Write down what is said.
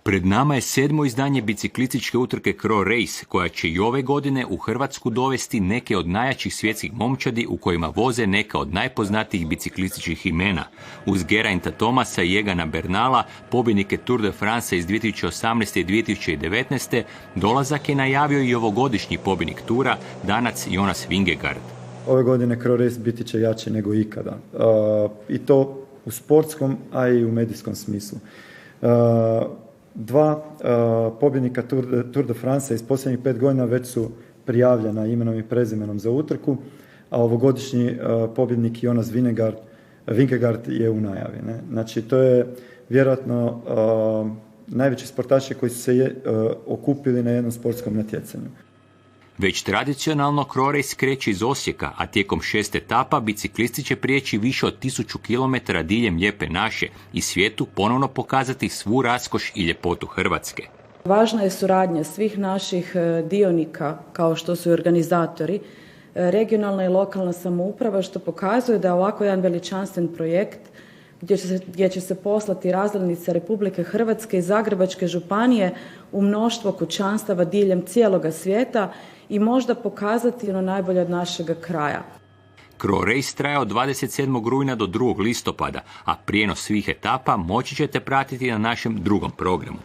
Pred nama je 7. izdanje biciklističke utrke Kro Race, koja će i ove godine u Hrvatsku dovesti neke od najjačih svjetskih momčadi u kojima voze neka od najpoznatijih biciklističkih imena. Uz Gerainta Thomasa i Egana Bernala, pobjednike Tour de France iz 2018. i 2019. dolazak je najavio i ovogodišnji pobjednik tura, Danac Jonas Vingegaard. Ove godine Kro Race biti će jači nego ikada. I to u sportskom, a i u medijskom smislu. Dva pobjednika Tour de France iz posljednjih 5 godina već su prijavljena imenom i prezimenom za utrku, a ovogodišnji pobjednik Jonas Vingegaard je u najavi. Ne? Znači, to je vjerojatno najveći sportaši koji su se okupili na jednom sportskom natjecanju. Već tradicionalno Kro Race kreće iz Osijeka, a tijekom 6 etapa biciklisti će prijeći više od 1000 km diljem Lijepe naše i svijetu ponovno pokazati svu raskoš i ljepotu Hrvatske. Važna je suradnja svih naših dionika, kao što su i organizatori, regionalna i lokalna samouprava, što pokazuje da ovako jedan veličanstven projekt gdje će se poslati razglednice Republike Hrvatske i Zagrebačke županije u mnoštvo kućanstava diljem cijeloga svijeta i možda pokazati ono najbolje od našega kraja. Kro Race traje od 27. rujna do 2. listopada, a prijenos svih etapa moći ćete pratiti na našem drugom programu.